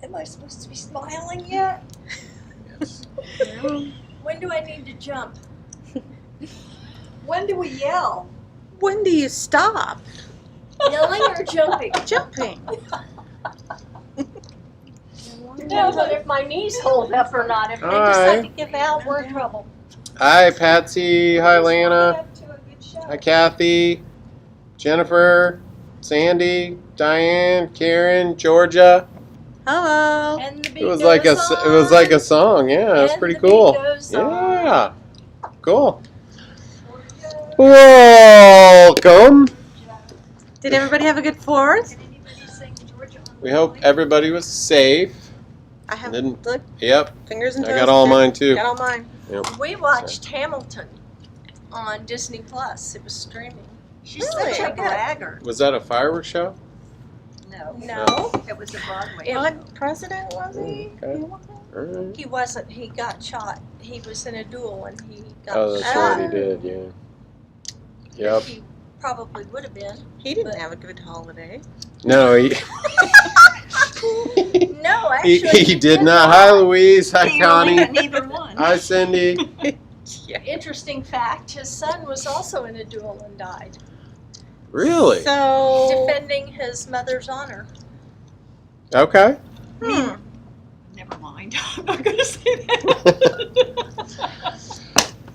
Am I supposed to be smiling yet? Yes. When do I need to jump? When do we yell? When do you stop Yelling or jumping? jumping? Depends on if my knees hold up or not. If they All decide right. to give out, we're in trouble. Hi, Patsy. Hi, Lana. Hi, Kathy. Jennifer. Sandy. Diane. Karen. Georgia. Hello. And the beat It was like a song. Yeah, it's And pretty the beat cool. goes on. Yeah. Cool. Welcome. Did everybody have a good 4th? We hope everybody was safe. I have Didn't- look, Yep. fingers and I toes. got all Good. mine too. Got all mine. We watched Hamilton on Disney Plus. It was streaming. She's Really? such a braggart. Was that a fireworks show? No, It was a Broadway. It- What president was he? Okay. All right. he wasn't. He got shot. He was in a duel and he got Oh, that's shot. right. He did. Yeah. Yep. He probably would have been. He didn't But- have a good holiday. No, he. No, actually, he did not. Hi, Louise. Hi, He Connie. really neither one. Hi, Cindy. Interesting fact: his son was also in a duel and died, Really? So. defending his mother's honor. Okay. Never mind. I'm not going to say that.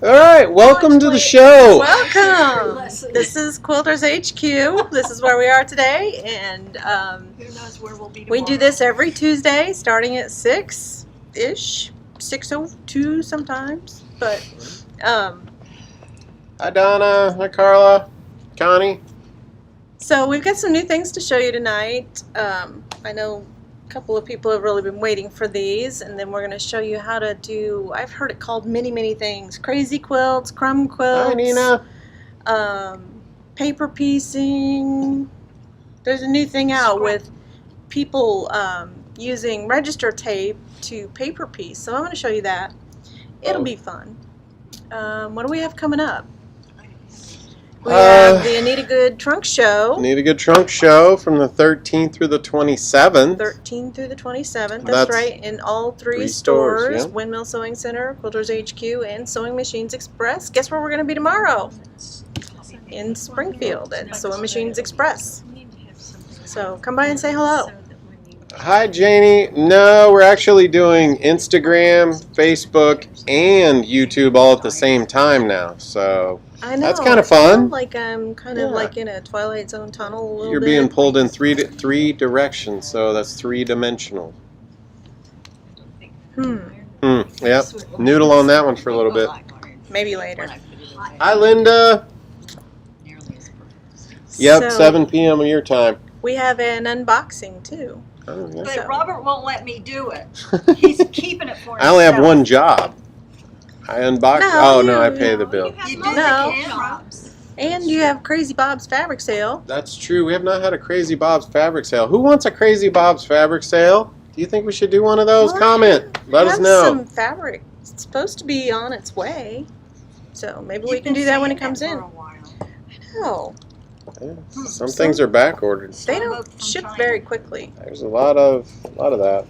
All right. Welcome to the show. Welcome. Listen. This is Quilters HQ. This is where we are today, and Who knows where we'll be we tomorrow. do this every Tuesday, starting at 6-ish, 6:02 sometimes. But Hi, Donna. Hi, Carla. Connie. so we've got some new things to show you tonight. I know a couple of people have really been waiting for these, and then we're going to show you how to do. I've heard it called many things: crazy quilts, crumb quilts. Hi, Nina. Paper piecing. There's a new thing out with people using register tape to paper piece. So I'm going to show you that. It'll be fun. What do we have coming up? We have the Anita Good Trunk Show, Need a good trunk show from the 13th through the 27th. 13 through the 27th. That's That's right, in all three three stores, yeah. Windmill Sewing Center, Quilters HQ, and Sewing Machines Express. Guess where we're going to be tomorrow? In Springfield at Sewing Machines Express. So come by and say hello. Hi, Janie. No, we're actually doing Instagram, Facebook, and YouTube all at the same time now. So I know. That's kinda I feel fun. like I'm kind of Yeah. like in a Twilight Zone tunnel a little you're bit. being pulled in three directions. So that's 3-dimensional. Yep. Noodle on that one for a little bit. Maybe later. Hi, Linda. Yep, So- 7 p.m. your time. We have an unboxing too. Oh, yeah. But Robert won't let me do it. He's keeping it for himself. I only have one job. I unbox. No, Oh no, I you- pay the bill. You do No. the camera. And you have Crazy Bob's fabric sale. That's true. We have not had a Crazy Bob's fabric sale. Who wants a Crazy Bob's fabric sale? Do you think we should do one of those? Well, Comment. Let We us have know. some fabric. It's supposed to be on its way. So maybe we You've can been do that when it saying comes that in. for a while. No, Yeah, some things are back ordered. they Some don't from ship China. very quickly. There's a lot of that.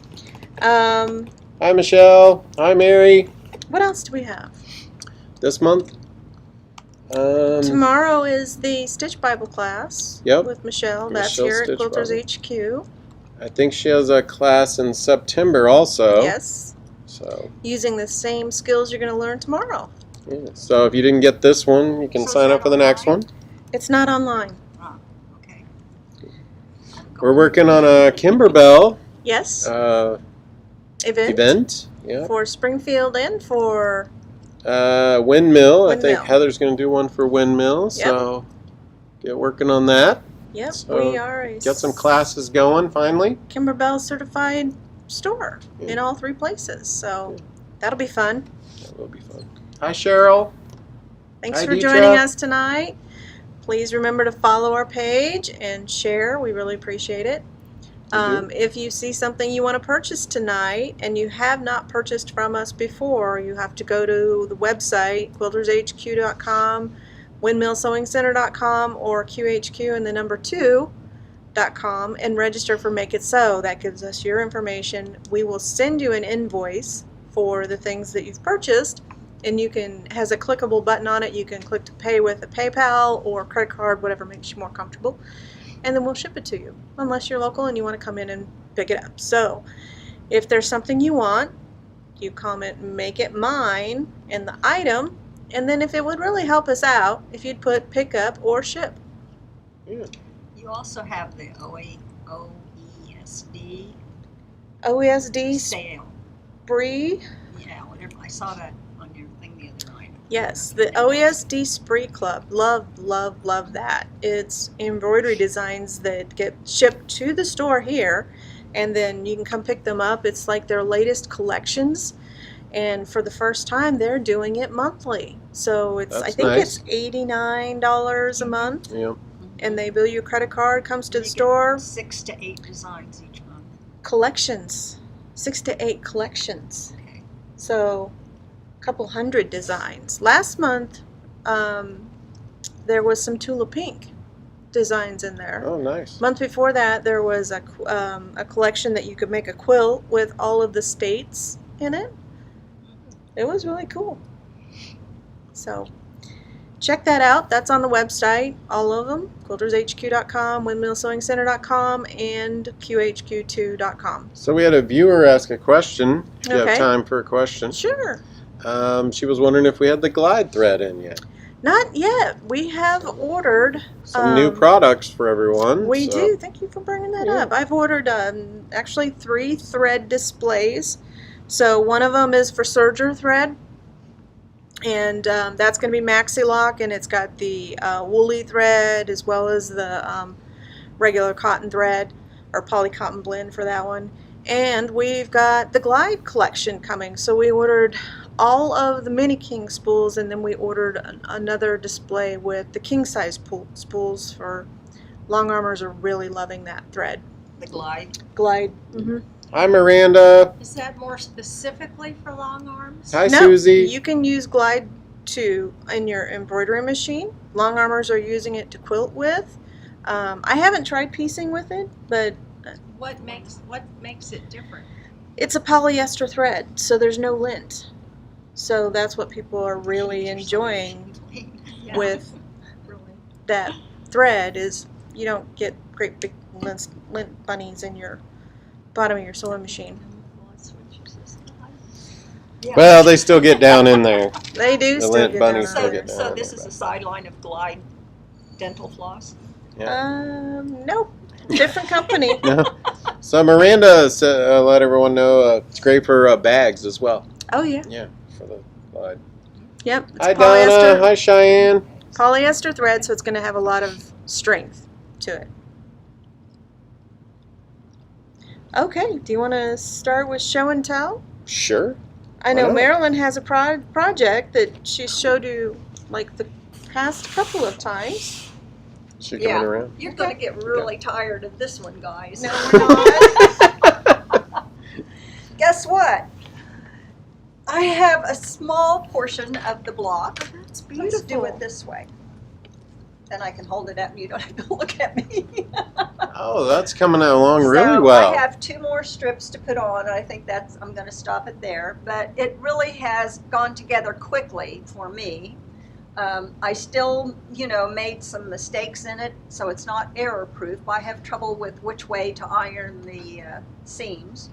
Um, Hi Michelle. Hi Mary. what else do we have? This month. Tomorrow is the Stitch Bible class Yep. with Michelle. That's Michelle's here at Stitch Quilters Bible. HQ. I think she has a class in September also. Yes, So, using the same skills you're going to learn tomorrow. yeah. So if you didn't get this one, you can So is sign that up for the next one. online? It's not online. Oh, okay. We're working on a Kimberbell Yes, event. Yeah. for Springfield and for Windmill. I think Windmill. Heather's going to do one for Windmill. So get working on that. Yep, So, we are a Get some classes going finally. Kimberbell certified store Yeah. in all three places. So that'll be fun. That will be fun. Hi Cheryl. Thanks Hi, for Deetra. joining us tonight. Please remember to follow our page and share. We really appreciate it. If you see something you want to purchase tonight and you have not purchased from us before, you have to go to the website, quiltershq.com, windmillsewingcenter.com, or QHQ and the number 2, quilters.com and register for Make It So. That gives us your information. We will send you an invoice for the things that you've purchased, and has a clickable button on it. You can click to pay with a PayPal or credit card, whatever makes you more comfortable, and then we'll ship it to you, unless you're local and you want to come in and pick it up. So if there's something you want, you comment "Make It Mine" in the item, and then if it would really help us out if you'd put pick up or ship. Yeah. You also have the OESD OESD sale. spree. Yeah, whatever. I saw that on your thing the other night. Yes, the OESD Spree Club. Love, love, love that. It's embroidery designs that get shipped to the store here, and then you can come pick them up. It's like their latest collections, and for the first time, they're doing it monthly. So I That's think nice. it's $89 a month, Yep. and they bill you a credit card, comes to the They get store. 6 to 8 designs each month. Collections, 6 to 8 collections. Okay. So, a couple hundred designs. Last month, there was some Tula Pink designs in there. Oh, nice. Month before that, there was a collection that you could make a quilt with all of the states in it. It was really cool. So, check that out. That's on the website, all of them. quiltershq.com, windmillsewingcenter.com, and qhq2.com. So we had a viewer ask a question. If you Okay. have time for a question. Sure. She was wondering if we had the glide thread in yet. Not yet. We have ordered. Some new products for everyone. We so- do. Thank you for bringing that Yeah. up. I've ordered actually 3 thread displays. So one of them is for serger thread, and that's going to be maxi lock, and it's got the woolly thread as well as the regular cotton thread or poly cotton blend for that one. And we've got the glide collection coming. So we ordered all of the mini king spools, and then we ordered another display with the king size spools for long armors. Are really loving that thread. The glide. Glide. Mm-hmm. Hi, Miranda. Is that more specifically for long arms? Hi, No, Susie. you can use Glide 2 in your embroidery machine. Long armors are using it to quilt with. I haven't tried piecing with it, but What makes it different? it's a polyester thread, so there's no lint. So that's what people are really enjoying Yeah. with Really? that thread is you don't get great big lint bunnies in your bottom of your sewing machine. Yeah. Well, they still get down in there. They do The still lint get bunnies down still on get there. down. So this is a sideline of Glide dental floss. Nope. Different company. No. So Miranda let everyone know it's great for bags as well. Oh yeah. Yeah, for the glide. Yep. It's Hi, Donna. polyester. Hi, Cheyenne. Polyester thread, so it's going to have a lot of strength to it. Okay, do you want to start with show and tell? Sure. I know Why not? Marilyn has a project that she showed you like the past couple of times. She Yeah. coming around. You're going to get really tired of this one, guys. No, we're not. Guess what? I have a small portion of the block. That's Let's do beautiful. it this way. Then I can hold it up and you don't have to look at me. Oh, that's coming along So really well. I have 2 more strips to put on, and I think I'm going to stop it there. But it really has gone together quickly for me. I still, made some mistakes in it, so it's not error-proof. I have trouble with which way to iron the seams,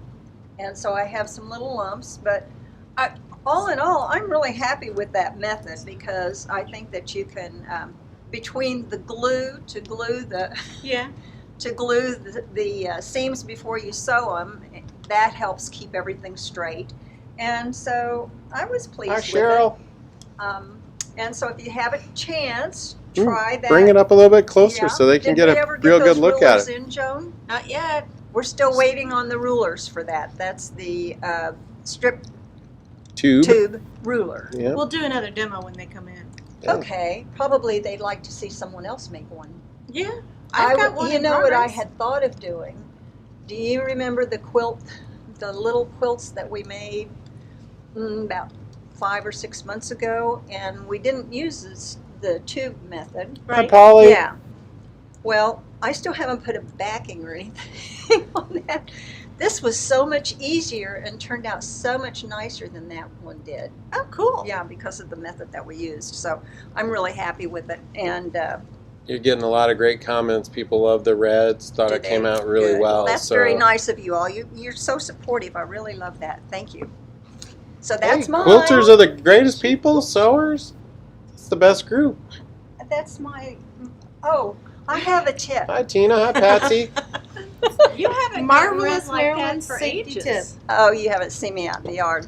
and so I have some little lumps. But all in all, I'm really happy with that method because I think that you can, between the glue to glue the Yeah. the seams before you sew them, that helps keep everything straight. And so I was pleased Hi, with Cheryl. it. And so if you have a chance, try that. Bring it up a little bit closer Yeah. so they can Did get we a ever real get good those look at rulers it. in, Joan? Not yet. We're still waiting on the rulers for that. That's the strip tube ruler. Yeah. We'll do another demo when they come in. Yeah. Okay, probably they'd like to see someone else make one. Yeah. I've got one You in know what I progress. had thought of doing? Do you remember the little quilts that we made about 5 or 6 months ago? And we didn't use the tube method. Hi, Polly. Yeah. Well, I still haven't put a backing or anything on that. This was so much easier and turned out so much nicer than that one did. Oh, cool. Yeah, because of the method that we used. So I'm really happy with it. And You're getting a lot of great comments. People love the reds. Thought Did it came they? out really Good. well. That's so. very nice of you all. You're so supportive. I really love that. Thank you. So that's Hey, mine. quilters are the greatest people. Sewers. It's the best group. That's my. Oh, I have a tip. Hi Tina. Hi Patsy. You haven't Marvelous gotten red like Maryland that for safety ages. tip. Oh, you haven't seen me out in the yard.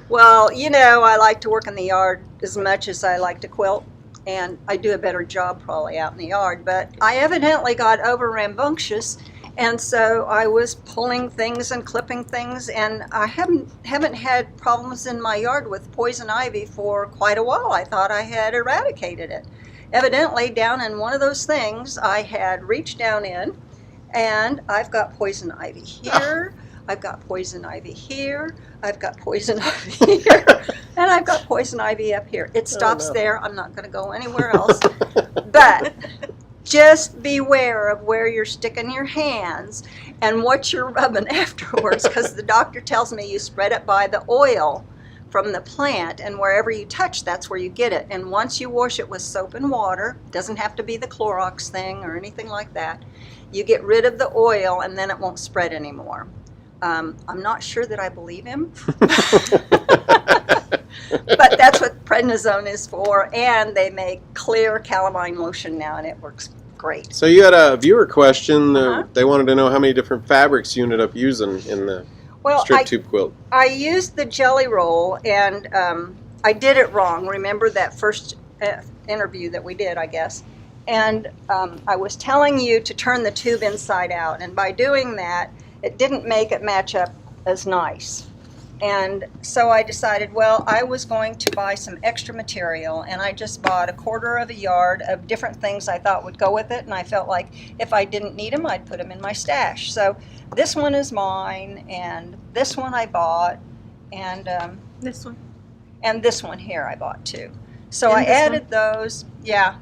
Well, you know, I like to work in the yard as much as I like to quilt, and I do a better job probably out in the yard, but I evidently got over rambunctious, and so I was pulling things and clipping things, and I haven't had problems in my yard with poison ivy for quite a while. I thought I had eradicated it. Evidently, down in one of those things, I had reached down in, and I've got poison ivy here, I've got poison ivy here, I've got poison ivy here, and I've got poison ivy up here. It stops no. there. I'm not going to go anywhere else. But just beware of where you're sticking your hands and what you're rubbing afterwards, because the doctor tells me you spread it by the oil from the plant, and wherever you touch, that's where you get it. And once you wash it with soap and water, doesn't have to be the Clorox thing or anything like that, you get rid of the oil and then it won't spread anymore. I'm not sure that I believe him, but that's what prednisone is for, and they make clear calamine lotion now, and it works great. So you had a viewer question. Uh-huh. They wanted to know how many different fabrics you ended up using in the Well, strip tube quilt. I used the jelly roll, and I did it wrong. Remember that first interview that we did, I guess? And I was telling you to turn the tube inside out, and by doing that, it didn't make it match up as nice. And so I decided, well, I was going to buy some extra material, and I just bought 1/4 yard of different things I thought would go with it, and I felt like if I didn't need them, I'd put them in my stash. So this one is mine, and this one I bought, and This one. this one here I bought too. So And I this added those, yeah.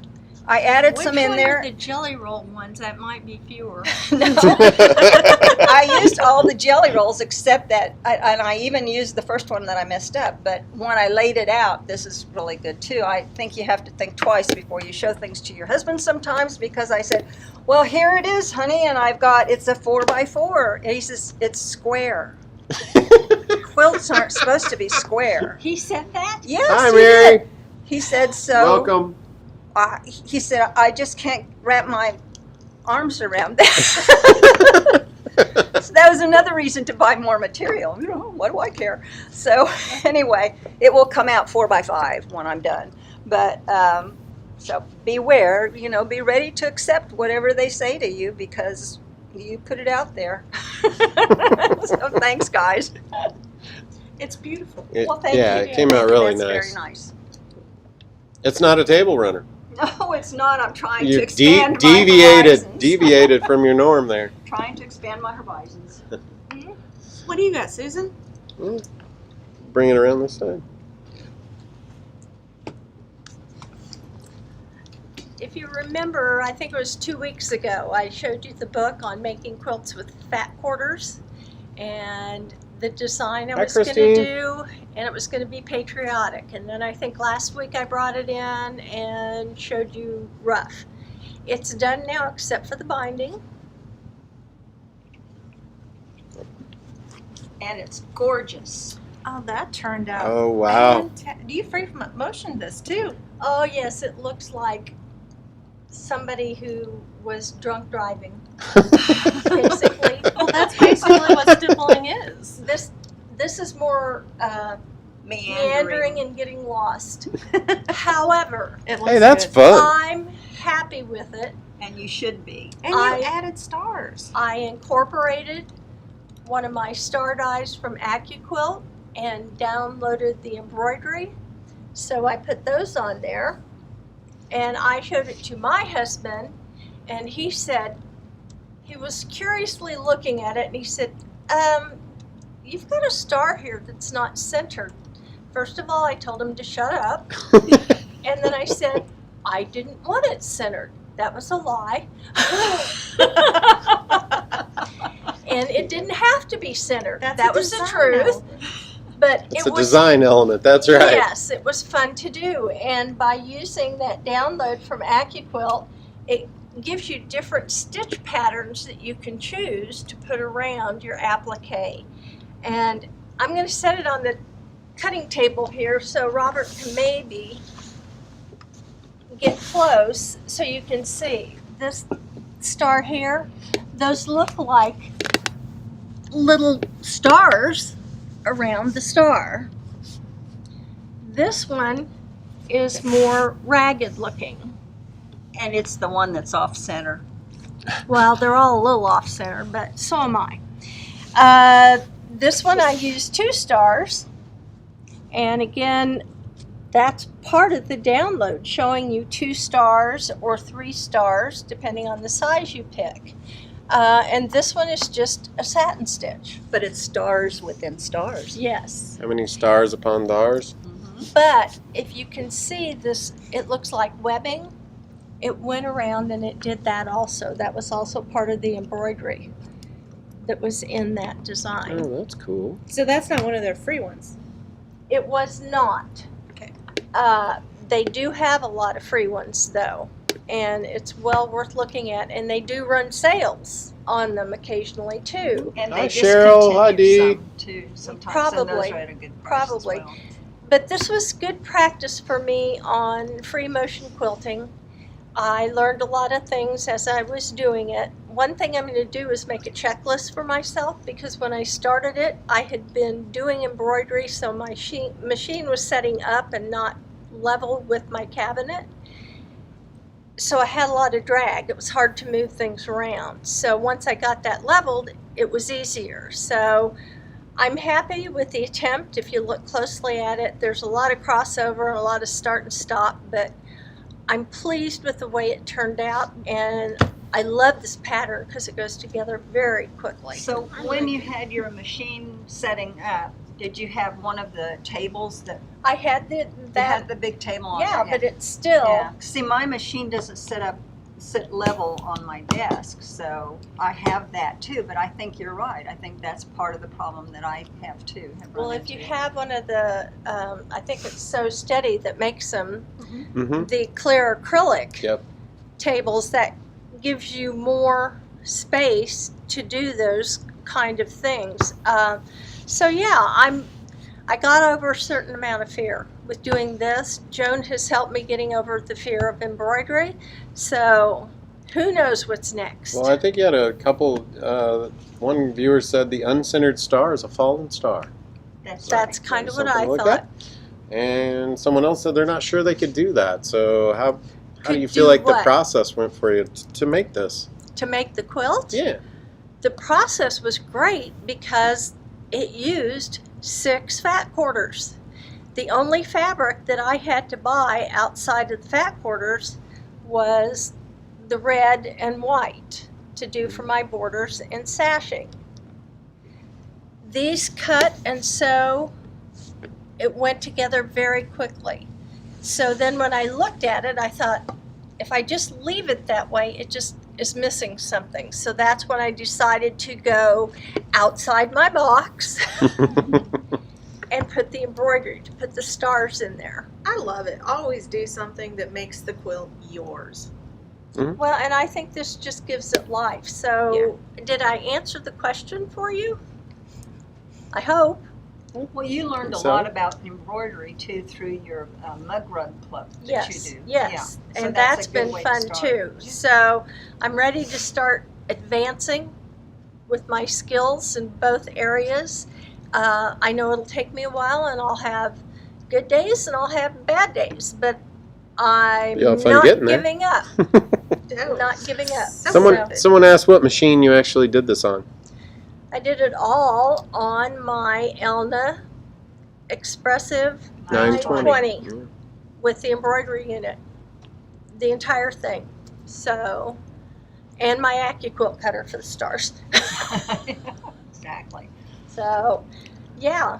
I added Which some in one there. are the jelly roll ones? That might be fewer. No. I used all the jelly rolls except that, and I even used the first one that I messed up, but when I laid it out, this is really good too. I think you have to think twice before you show things to your husband sometimes, because I said, well, here it is, honey, and it's a 4x4. And he says, it's square. Quilts aren't supposed to be square. He said that? Yes, Hi he Mary. did. He said so. Welcome. He said, I just can't wrap my arms around that. So that was another reason to buy more material. You know, what do I care? So anyway, it will come out 4x5 when I'm done. But so beware, be ready to accept whatever they say to you, because you put it out there. So thanks, guys. It's beautiful. Well, thank yeah, you. it came out really That's nice. very nice. It's not a table runner. No, it's not. I'm trying to You expand my deviated horizons. deviated from your norm there. Trying to expand my horizons. What do you got, Susan? Bring it around this side. If you remember, I think it was 2 weeks ago, I showed you the book on making quilts with fat quarters and the design I Hi, was going to Christine. do, and it was going to be patriotic. And then I think last week I brought it in and showed you rough. It's done now except for the binding. And it's gorgeous. Oh, that turned out. Oh wow. You free from motion this too. Oh yes, it looks like somebody who was drunk driving, basically. Well, that's basically what stippling is. This is more meandering and getting lost. However, It looks Hey, that's good. fun. I'm happy with it. And you should be. And you I- added stars. I incorporated one of my star dies from AccuQuilt and downloaded the embroidery. So I put those on there, and I showed it to my husband, and he said, he was curiously looking at it, and he said, you've got a star here that's not centered. First of all, I told him to shut up, and then I said, I didn't want it centered. That was a lie. And it didn't have to be centered. That was the truth. But It's it a was design element. That's right. Yes, it was fun to do. And by using that download from AccuQuilt, it gives you different stitch patterns that you can choose to put around your applique. And I'm going to set it on the cutting table here so Robert can maybe get close so you can see. This star here, those look like little stars around the star. This one is more ragged looking. And it's the one that's off center. Well, they're all a little off center, but so am I. This one I used 2 stars. And again, that's part of the download, showing you 2 stars or 3 stars, depending on the size you pick. And this one is just a satin stitch. But it's stars within stars. Yes. How many stars upon stars? But if you can see this, it looks like webbing. It went around and it did that also. That was also part of the embroidery that was in that design. Oh, that's cool. So that's not one of their free ones. It was not. Okay. They do have a lot of free ones though, and it's well worth looking at. And they do run sales on them occasionally too. And Hi, they Cheryl. Hi, discontinue Dee. some too sometimes. Probably. And those are at a good price as Probably. well. But this was good practice for me on free motion quilting. I learned a lot of things as I was doing it. One thing I'm going to do is make a checklist for myself, because when I started it, I had been doing embroidery, so my machine was setting up and not level with my cabinet. So I had a lot of drag. It was hard to move things around. So once I got that leveled, it was easier. So I'm happy with the attempt. If you look closely at it, there's a lot of crossover and a lot of start and stop, but I'm pleased with the way it turned out, and I love this pattern because it goes together very quickly. So when you had your machine setting up, did you have one of the tables that I had had that, the big table on yeah, it? but it's still, Yeah. See, my machine doesn't sit level on my desk, so I have that too. But I think you're right. I think that's part of the problem that I have too. well, if you have one of the, I think it's So Steady that makes them, Mm-hmm. the clear acrylic Yep. tables, that gives you more space to do those kind of things. So yeah, I got over a certain amount of fear with doing this. Joan has helped me getting over the fear of embroidery. So who knows what's next? Well, I think you had a couple. One viewer said the uncentered star is a fallen star. That's That's right. kind of what Something I like thought. that. And someone else said they're not sure they could do that. So how do Could you feel do like the what? process went for you to make this? To make the quilt, Yeah. the process was great because it used 6 fat quarters. The only fabric that I had to buy outside of the fat quarters was the red and white to do for my borders and sashing. These cut and sew, it went together very quickly. So then when I looked at it, I thought, if I just leave it that way, it just is missing something. So that's when I decided to go outside my box and put the embroidery, to put the stars in there. I love it. Always do something that makes the quilt yours. Well, and I think this just gives it life. So did I answer the question for you? I hope. Well, you learned a So? lot about embroidery too through your mug rug club that Yes, you do. yes. Yeah. So And that's that's a good been way to fun start. too. So I'm ready to start advancing with my skills in both areas. I know it'll take me a while, and I'll have good days and I'll have bad days, but I'm You'll have fun not getting there. giving up. I'm not giving up. Someone asked what machine you actually did this on. I did it all on my Elna Expressive 920. 920 with the embroidery in it, the entire thing. So, and my AccuQuilt cutter for the stars. Exactly. So, yeah.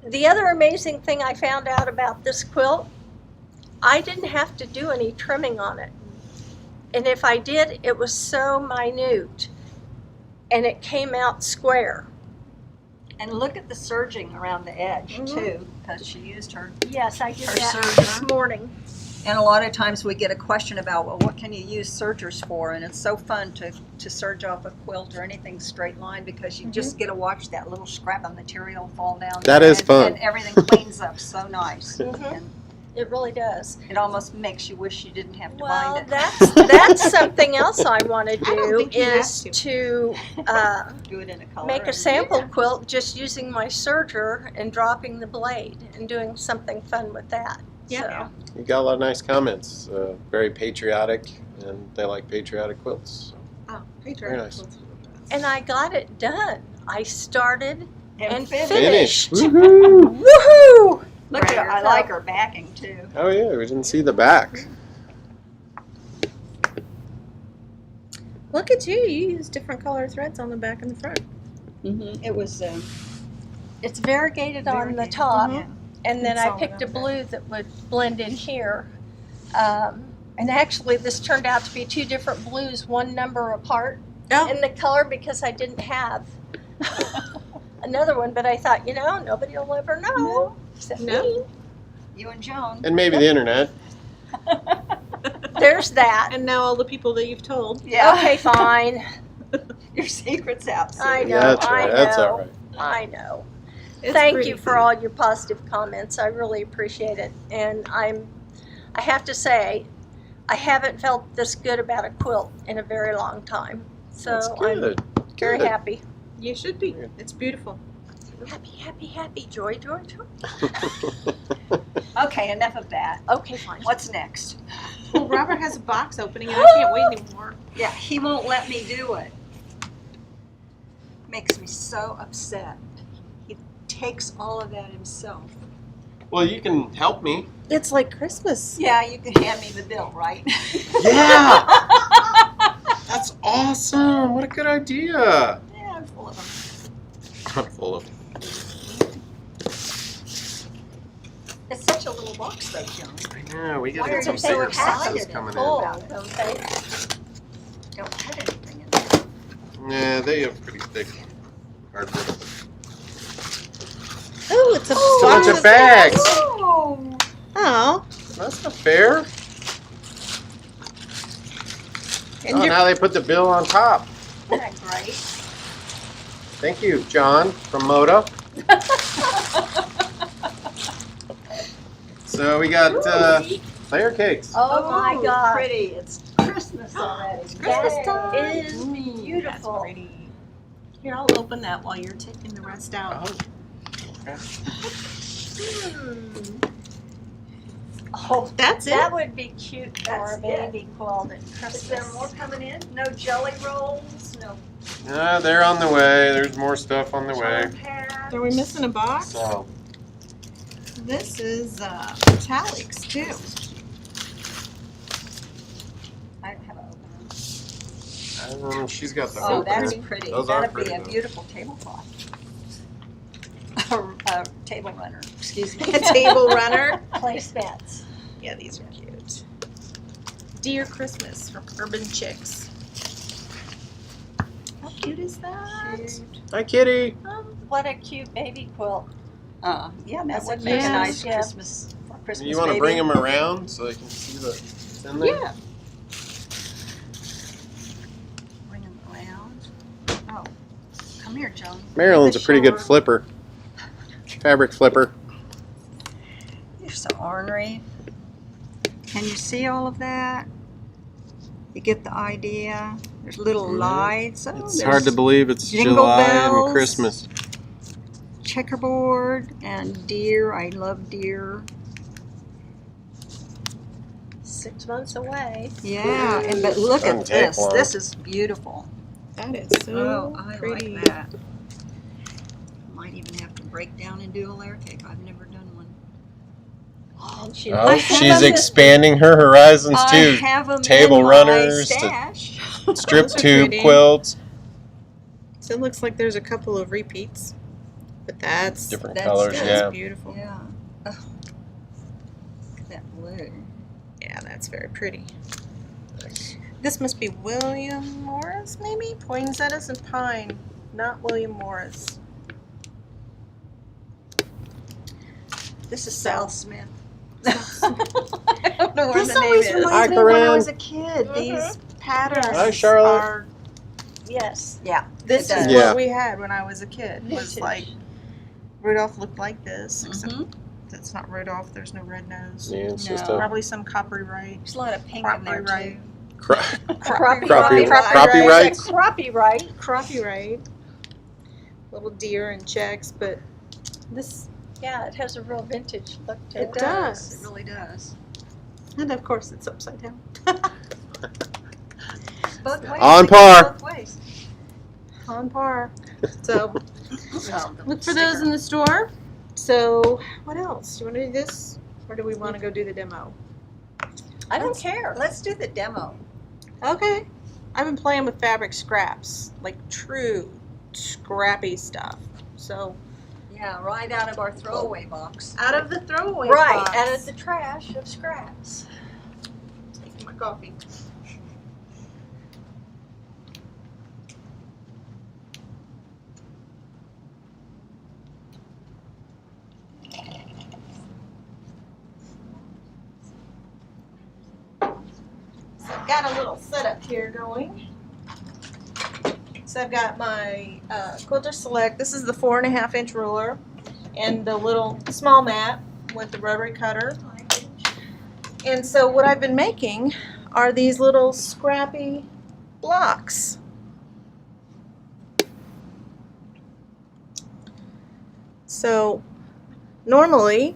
The other amazing thing I found out about this quilt, I didn't have to do any trimming on it. and if I did, it was so minute, and it came out square. And look at the serging around the edge Mhm. too, because she used her. Yes, I did Her that serger. this morning. And a lot of times we get a question about, well, what can you use sergers for? And it's so fun to serge off a quilt or anything straight line, because you just get to watch that little scrap of material fall down. That there, is fun. And everything cleans up so nice. Mhm. And It really does. it almost makes you wish you didn't have to Well, bind it. that's something else I want to I don't do think you have is to Do it in a color. make a and- sample quilt just using my serger and dropping the blade and doing something fun with that. Yeah. So, You got a lot of nice comments. Very patriotic, and they like patriotic quilts. Oh, Very nice. and I got it done. I started and Finish. finished. Woohoo! Woohoo! Look at her, I So- like her backing too. Oh yeah, we didn't see the back. Look at you. You use different color threads on the back and the front. It was, It's variegated on the variegated. top. Yeah. And then It's I all picked a around there. blue that would blend in here. And actually, this turned out to be two different blues, one number apart Oh. in the color, because I didn't have another one. But I thought, nobody will ever know except No. me. You and Joan. And maybe the internet. There's that. And now all the people that you've told. Yeah. Okay, fine. Your secret's out. Sue. I know. Yeah, that's right. I That's know. all right. I know. It's Thank pretty you for cute. all your positive comments. I really appreciate it. And I have to say, I haven't felt this good about a quilt in a very long time. So That's I'm good. very Good. happy. You should be. Good. It's beautiful. Happy. Joy. Okay, enough of that. Okay, fine. What's next? Well, Robert has a box opening and I can't wait anymore. Yeah, he won't let me do it. Makes me so upset. He takes all of that himself. Well, you can help me. It's like Christmas. Yeah, you can hand me the bill, right? Yeah. That's awesome. What a good idea. Yeah, I'm full of them. I'm full of. It's such a little box though, Joan. I know. We Why gotta are get some you so bigger excited boxes and coming Full, in. don't they? Don't put anything in there. Yeah, they have pretty thick hardwood. Oh, it's a Just a box bunch of bags. Oh, Oh, That's not fair. and Oh, you're, now they put the bill on top. isn't that great? Thank you, John from Moda. So we got layer cakes. Oh my God. Pretty. It's Christmas already. It's Christmas That time. is beautiful. That's pretty. Here, I'll open that while you're taking the rest out. Oh, That's it. that would be cute for That's a baby quilt at Is Christmas. there more coming in? No jelly rolls? No They're on the way. There's more stuff on the way. jelly pads? Are we missing a box? So This is metallics too. I don't have an opener. she's got the Oh, opener. that's pretty. Those are That'd be pretty, a though. beautiful tablecloth. A table runner, excuse me. A table runner. Placemats. Yeah, these are cute. Dear Christmas from Urban Chicks. How cute is that? Hi, Kitty. What a cute baby quilt. Yeah, that That's would a make a nice nice gift. Christmas, for Christmas You want to baby. bring them around so they can see what's in there? Yeah. Bring them around. Oh, come here, Joan. Maryland's a pretty good Sure. flipper. Fabric flipper. You're so ornery. Can you see all of that? You get the idea. There's little lights. Oh, It's hard to there's believe it's jingle July bells. and Christmas. checkerboard and deer. I love deer. 6 months away. Yeah, and but look Doesn't at take this. long. This is beautiful. That is so Oh, I pretty. like that. Might even have to break down and do a layer cake. I've never done one. And she Oh, loves she's them. expanding her horizons I too. have 'em Table in my runners to- stash. Strip Those are tube pretty. quilts, So it looks like there's a couple of repeats, but that's different That's colors. good. Yeah. beautiful. Yeah. Oh. Look at that blue. Yeah, that's very pretty. This must be William Morris, maybe? Poinsettias and pine, not William Morris. This is Sal Smith. I don't know where This the name always is. reminds Hi, me when I Corinne. was a kid. These patterns Hi, Charlotte. are. Yes. Yeah. This is Yeah. what we had when I was a kid. It was Vintage. like Rudolph looked like this, except Mhm. it's not Rudolph. There's no red nose. Yeah, it's just No. a Probably some copyright. There's a lot of pink in there Copyright. too. Crappie Crappie- right. crappie It's a crappie right. Copyright. Little deer and checks, but this, Yeah, it has a real vintage look to It it. does. It really does. and of course it's upside down. Both ways. On It goes par. Both ways. On par. So Oh, the look for those sticker. in the store. So what else? Do you want to do this, or do we want to go do the demo? I don't care. Let's do the demo. Okay. I've been playing with fabric scraps, like true scrappy stuff. So Yeah, right out of our throwaway box. out of the throwaway Right, box. out of the trash of scraps. Taking my coffee. So I've got a little setup here going. So I've got my Quilter Select. This is the 4.5-inch ruler and the little small mat with the rotary cutter. And so what I've been making are these little scrappy blocks. So normally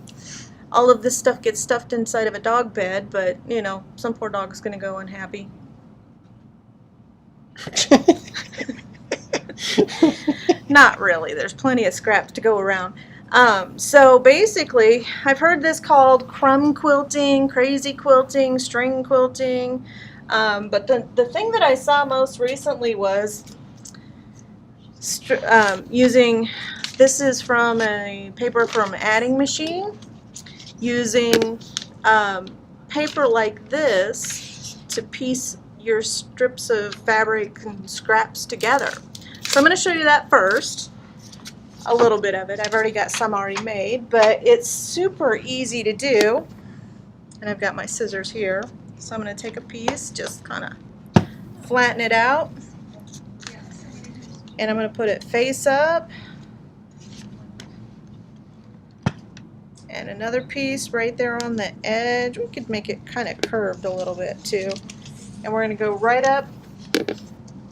all of this stuff gets stuffed inside of a dog bed, but you know, some poor dog's gonna go unhappy. Not really, there's plenty of scraps to go around. So basically, I've heard this called crumb quilting, crazy quilting, string quilting, but the thing that I saw most recently was using, this is from a paper from Adding Machine, using paper like this to piece your strips of fabric and scraps together. So I'm going to show you that first, a little bit of it. I've already got some already made, but it's super easy to do. And I've got my scissors here. So I'm going to take a piece, just kind of flatten it out. And I'm going to put it face up. And another piece right there on the edge. We could make it kind of curved a little bit too. And we're going to go right up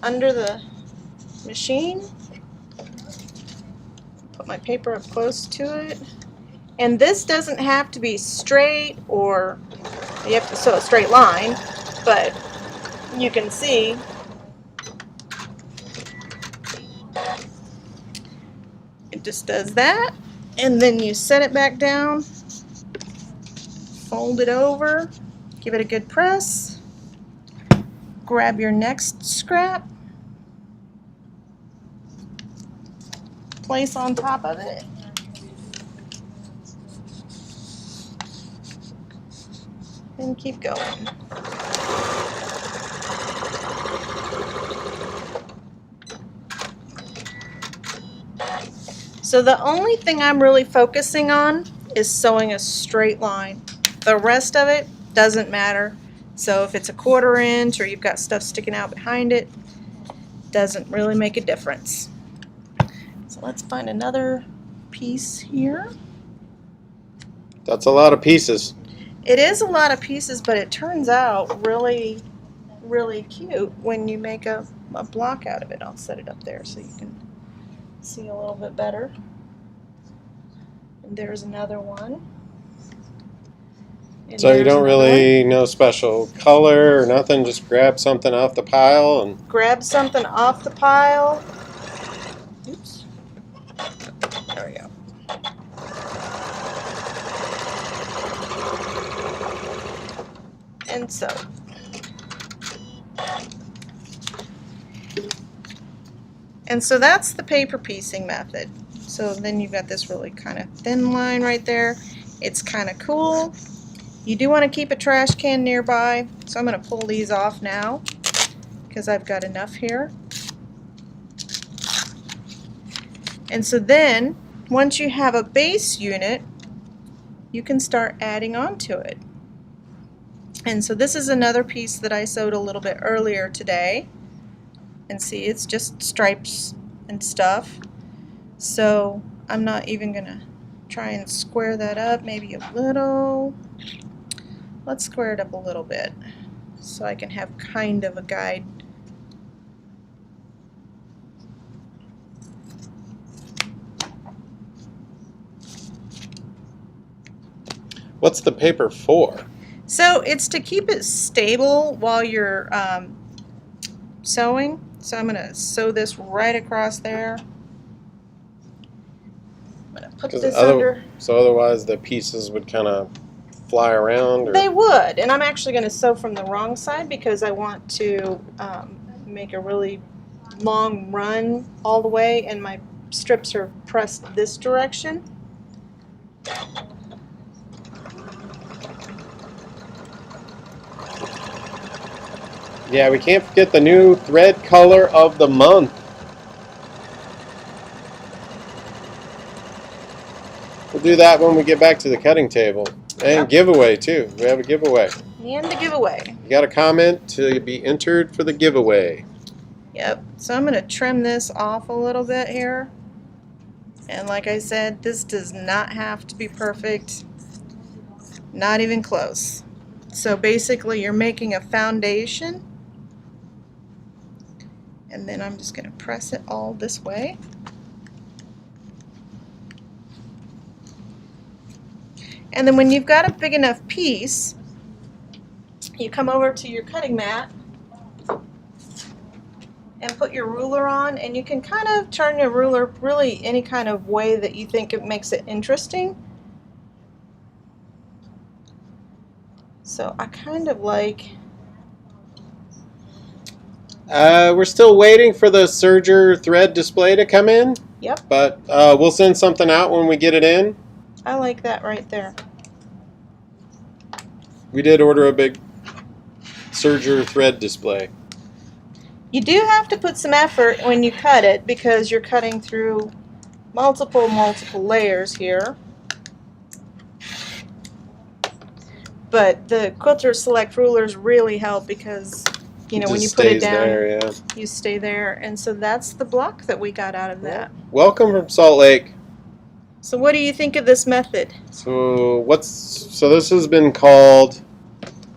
under the machine. Put my paper up close to it. And this doesn't have to be straight, or you have to sew a straight line, but you can see it just does that. And then you set it back down, fold it over, give it a good press, grab your next scrap, place on top of it, and keep going. So the only thing I'm really focusing on is sewing a straight line. The rest of it doesn't matter. So if it's a 1/4 inch or you've got stuff sticking out behind it, doesn't really make a difference. So let's find another piece here. That's a lot of pieces. It is a lot of pieces, but it turns out really, really cute when you make a block out of it. I'll set it up there so you can see a little bit better. And there's another one. And So you there's don't another really know special color or nothing, just grab something off the pile and one. Grab something off the pile. Oops. There we go. And so. And so that's the paper piecing method. So then you've got this really kind of thin line right there. It's kind of cool. You do want to keep a trash can nearby, so I'm going to pull these off now. because I've got enough here. And so then, once you have a base unit, you can start adding on to it. And so this is another piece that I sewed a little bit earlier today. And see, it's just stripes and stuff. So I'm not even gonna try and square that up, maybe a little. Let's square it up a little bit so I can have kind of a guide. What's the paper for? So it's to keep it stable while you're sewing. So I'm gonna sew this right across there. I'm gonna put this under. So otherwise the pieces would kind of fly around? Or? They would, and I'm actually gonna sew from the wrong side because I want to make a really long run all the way, and my strips are pressed this direction. Yeah, we can't forget the new thread color of the month. We'll do that when we get back to the cutting table. And giveaway too. We have a giveaway. And the giveaway. You got a comment to be entered for the giveaway. Yep. So I'm going to trim this off a little bit here. And like I said, this does not have to be perfect. Not even close. So basically you're making a foundation. And then I'm just going to press it all this way. And then when you've got a big enough piece, you come over to your cutting mat and put your ruler on, and you can kind of turn your ruler really any kind of way that you think it makes it interesting. So I kind of like... We're still waiting for the serger thread display to come in. Yep. But we'll send something out when we get it in. I like that right there. We did order a big serger thread display. You do have to put some effort when you cut it because you're cutting through multiple layers here. But the Quilters Select rulers really help because, you know, when you put it down, there, yeah. you stay there. And so that's the block that we got out of that. Welcome from Salt Lake. So what do you think of this method? So this has been called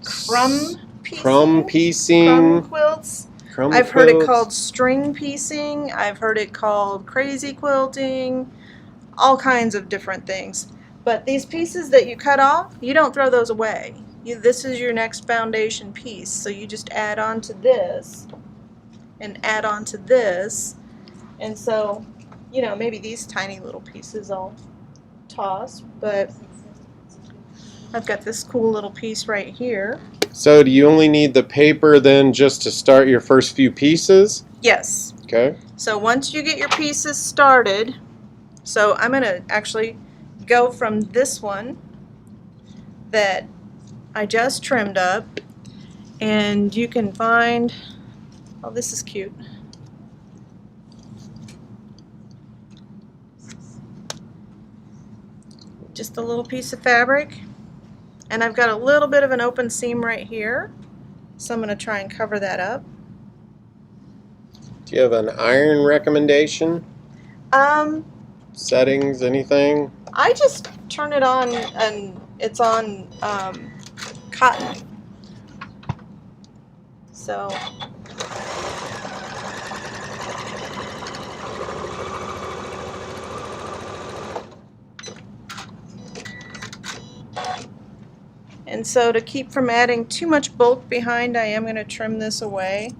Crumb piecing? Crumb piecing. Crumb quilts. Crumb I've heard it quilts. called string piecing. I've heard it called crazy quilting. All kinds of different things. But these pieces that you cut off, you don't throw those away. This is your next foundation piece. So you just add on to this and add on to this. And so, you know, maybe these tiny little pieces I'll toss, but I've got this cool little piece right here. So do you only need the paper then just to start your first few pieces? Yes. Okay. So once you get your pieces started, so I'm going to actually go from this one that I just trimmed up, and you can find, oh, this is cute. Just a little piece of fabric, and I've got a little bit of an open seam right here, so I'm going to try and cover that up. Do you have an iron recommendation? Settings, anything? I just turn it on, and it's on cotton. So and so to keep from adding too much bulk behind, I am going to trim this away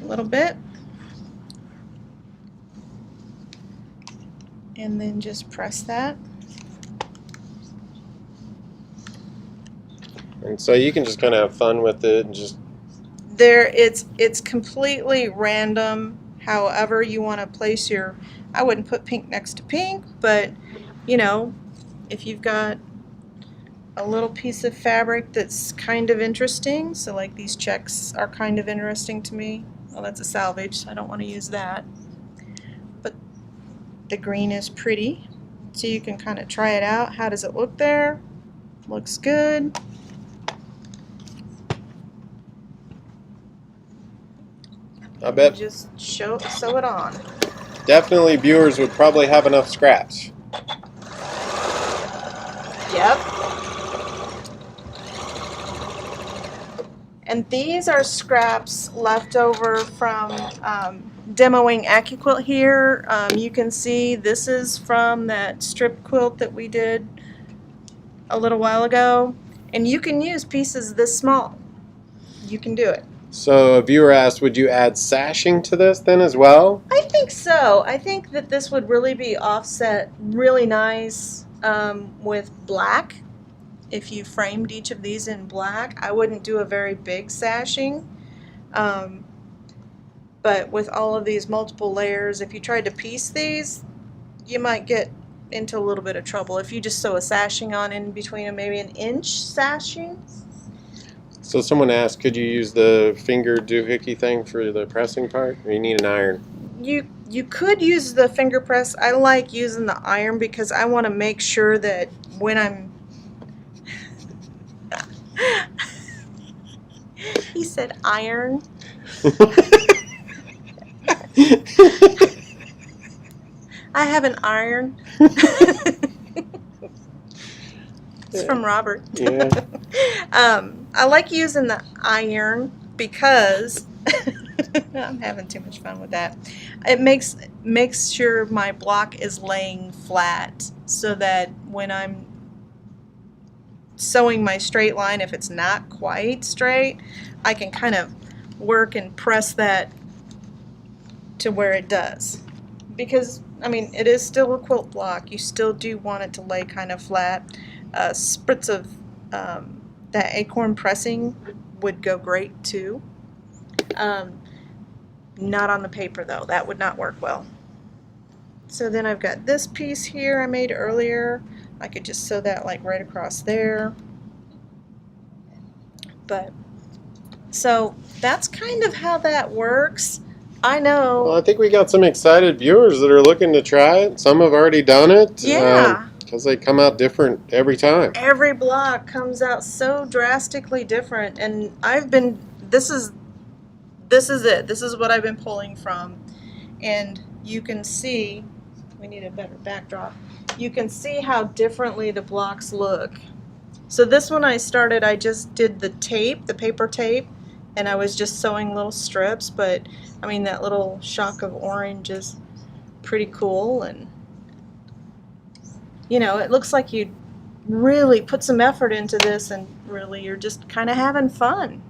a little bit. And then just press that. And so you can just kind of have fun with it and just... It's completely random, however you want to place your... I wouldn't put pink next to pink, but, you know, if you've got a little piece of fabric that's kind of interesting. So like these checks are kind of interesting to me. Well, that's a salvage, so I don't want to use that. But the green is pretty. So you can kind of try it out. How does it look there? Looks good. I bet Just sew it on. definitely viewers would probably have enough scraps. Yep. And these are scraps left over from demoing AccuQuilt here. You can see this is from that strip quilt that we did a little while ago. And you can use pieces this small. You can do it. So a viewer asked, would you add sashing to this then as well? I think so. I think that this would really be offset really nice with black. If you framed each of these in black, I wouldn't do a very big sashing. But with all of these multiple layers, if you tried to piece these, you might get into a little bit of trouble. If you just sew a sashing on in between them, maybe an inch sashing. So someone asked, could you use the finger doohickey thing for the pressing part, or you need an iron? You could use the finger press. I like using the iron because I want to make sure that when I'm he said iron. I have an iron. It's from Robert. Yeah. I like using the iron because I'm having too much fun with that. It makes sure my block is laying flat so that when I'm sewing my straight line, if it's not quite straight, I can kind of work and press that to where it does. Because, I mean, it is still a quilt block. You still do want it to lay kind of flat. Spritz of that Acorn pressing would go great too. Not on the paper though. That would not work well. So then I've got this piece here I made earlier. I could just sew that like right across there. But so that's kind of how that works. I know. Well, I think we got some excited viewers that are looking to try it. Some have already done it. Yeah. Because they come out different every time. Every block comes out so drastically different, and this is it. This is what I've been pulling from. And you can see, we need a better backdrop. You can see how differently the blocks look. So this one I just did the tape, the paper tape, and I was just sewing little strips, but I mean that little shock of orange is pretty cool, and you know, it looks like you really put some effort into this and really you're just kind of having fun.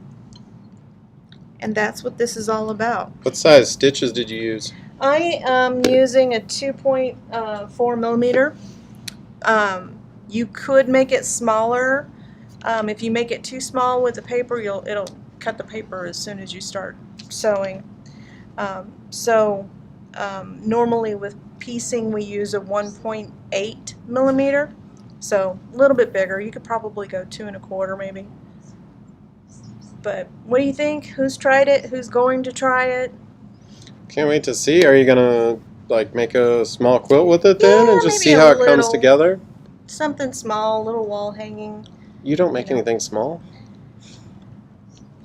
And that's what this is all about. What size stitches did you use? I am using a 2.4 millimeter. You could make it smaller. If you make it too small with the paper, it'll cut the paper as soon as you start sewing. Normally with piecing we use a 1.8 millimeter, so a little bit bigger. You could probably go 2 1/4 maybe. But what do you think? Who's tried it? Who's going to try it? Can't wait to see. Are you gonna like make a small quilt with it then, Yeah, and just maybe see a how it comes little. together? Something small, a little wall hanging. You don't make You know. anything small.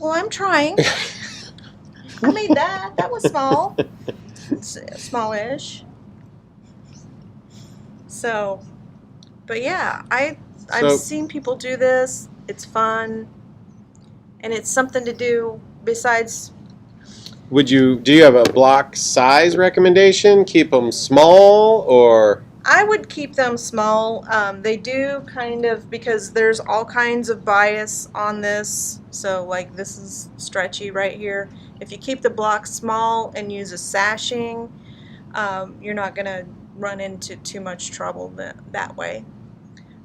Well, I'm trying. I made that. That was small. It's smallish. So, but yeah, I've So- seen people do this. It's fun, and it's something to do besides. Do you have a block size recommendation? Keep them small or? I would keep them small. They do kind of, because there's all kinds of bias on this. So like this is stretchy right here. If you keep the block small and use a sashing, you're not going to run into too much trouble that way.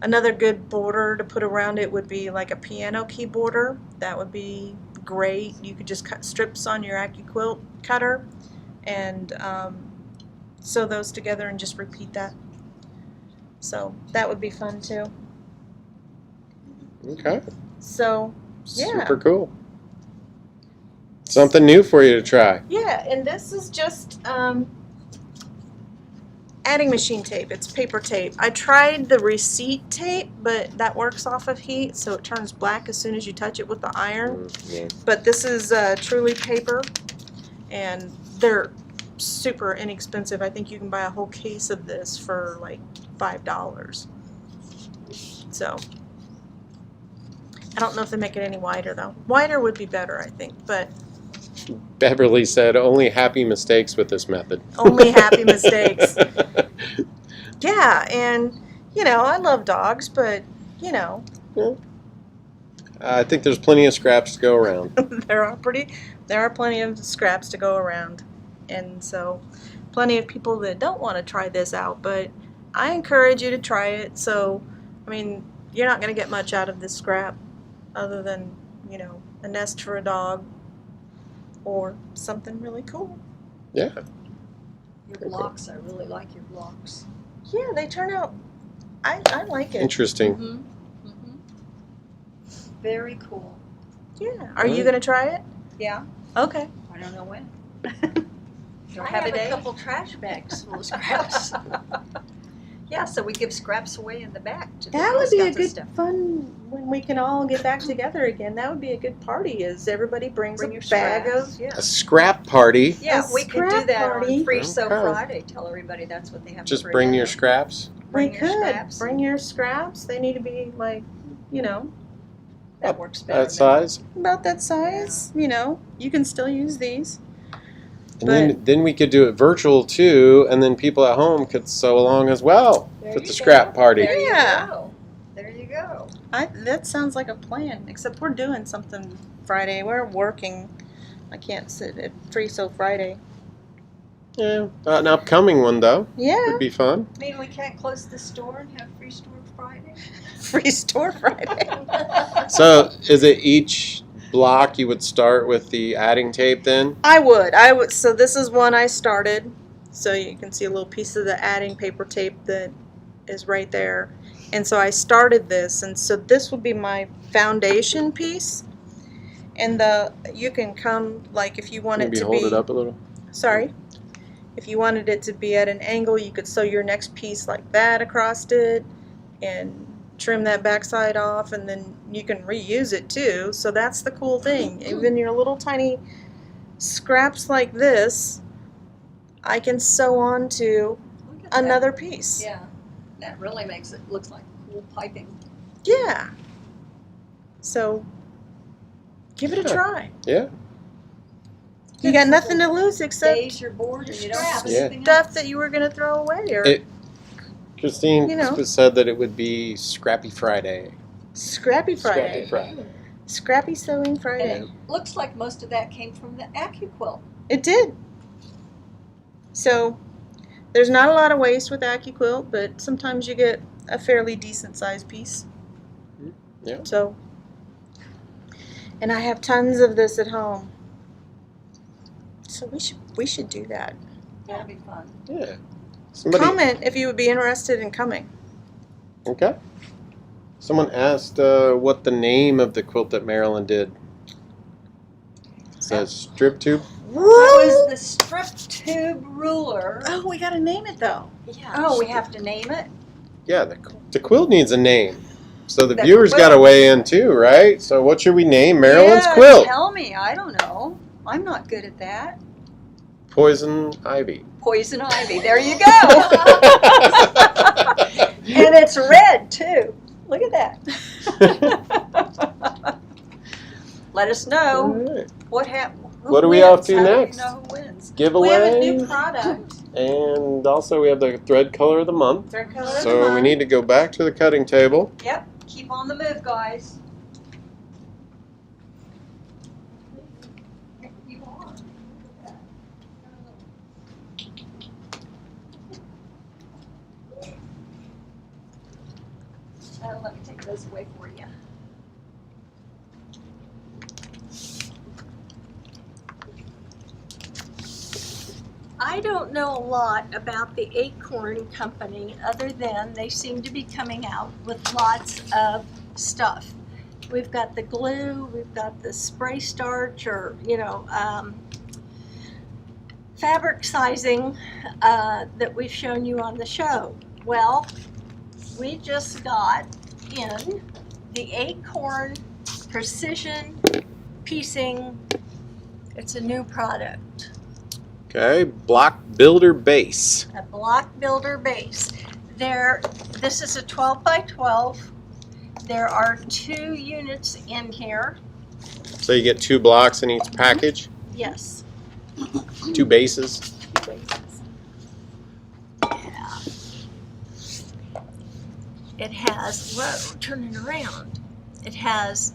Another good border to put around it would be like a piano key border. That would be great. You could just cut strips on your AccuQuilt cutter and sew those together and just repeat that. So that would be fun too. Okay. So, yeah. Super cool. Something new for you to try. yeah, and this is just adding machine tape. It's paper tape. I tried the receipt tape, but that works off of heat, so it turns black as soon as you touch it with the iron. Yeah. But this is truly paper, and they're super inexpensive. I think you can buy a whole case of this for like $5. So I don't know if they make it any wider though. Wider would be better, I think, but Beverly said only happy mistakes with this method. only happy mistakes. Yeah, and you know, I love dogs, but you know, I think there's plenty of scraps to go around. there are plenty of scraps to go around, and so plenty of people that don't want to try this out, but I encourage you to try it. So I mean, you're not going to get much out of this scrap other than, you know, a nest for a dog or something really cool. Yeah. Your blocks, I really like your blocks. Yeah, they turn out, I like it. Interesting. Mm-hmm. Mm-hmm. Very cool. Yeah. Are you going to try it? Yeah, Okay. I don't know when. Do I I have a have a day? couple trash bags full of scraps. Yeah, so we give scraps away in the back to the That Girl would be a Scouts and good stuff. fun when we can all get back together again. That would be a good party. Is everybody brings Bring a your bag scraps. of Yeah. A scrap party. Yeah, A we could do scrap that party. on Free Sew Okay. Friday. Tell everybody that's what they have Just for bring dinner. your scraps. Bring we your could scraps. bring your scraps. They need to be like, you know, That works better. That size. about that size. You know, you can still use these. And then we could do it virtual too, and then people at home could sew along as well There with you the scrap go. party. There Yeah. you go. There you go. That sounds like a plan. Except we're doing something Friday. We're working. I can't sit at Free Sew Friday. Yeah, an upcoming one though Yeah, would be fun. I mean, we can't close the store and have Free Store Friday? Free Store Friday. So is it each block you would start with the adding tape then? I would. So this is one I started. So you can see a little piece of the adding paper tape that is right there. And so I started this, and so this would be my foundation piece. And you can come, like, if you want Maybe it to hold be. it up a little. Sorry. If you wanted it to be at an angle, you could sew your next piece like that across it and trim that backside off, and then you can reuse it too. So that's the cool thing. Even your little tiny scraps like this, I can sew onto Look at that. another piece. Yeah, that really makes it look like cool piping. Yeah. So give it a Yeah. try. Yeah. You got nothing to lose except Days you're bored and you don't have Yeah. anything stuff else. that you were going to throw away or Christine You know. said that it would be Scrappy Friday. Scrappy Friday. Scrappy Friday. Scrappy Sewing And Friday. it looks like most of that came from the AccuQuilt. It did. So there's not a lot of waste with AccuQuilt, but sometimes you get a fairly decent sized piece. Yeah. So, and I have tons of this at home. So we should do that. That'd be fun. Yeah. Somebody. Comment if you would be interested in coming. Okay. Someone asked what the name of the quilt that Marilyn did. It says strip tube. That was the strip tube ruler. Oh, we gotta name it though. Yeah. Oh, we have to name it? Yeah, the quilt needs a name. So the The viewers quilt. got to weigh in too, right? So what should we name Marilyn's Yeah, quilt? Tell me, I don't know. I'm not good at that. Poison ivy. Poison ivy. There you go. And it's red too. Look at that. Let us know Alright. what happened. What are we off to next? Know who wins? We have a new Giveaway. product. And also we have the thread color of the month. Thread color of the So we month. need to go back to the cutting table. Yep. Keep on the move, guys. You are. Let me take those away for you. I don't know a lot about the Acorn company other than they seem to be coming out with lots of stuff. We've got the glue, we've got the spray starch, or, fabric sizing that we've shown you on the show. Well, we just got in the Acorn Precision Piecing. It's a new product. Okay, block builder base. A block builder base. This is a 12 by 12. There are 2 units in here. So you get 2 blocks in each package, Yes. 2 bases. 2 bases. Yeah. It has, whoa, turn it around. It has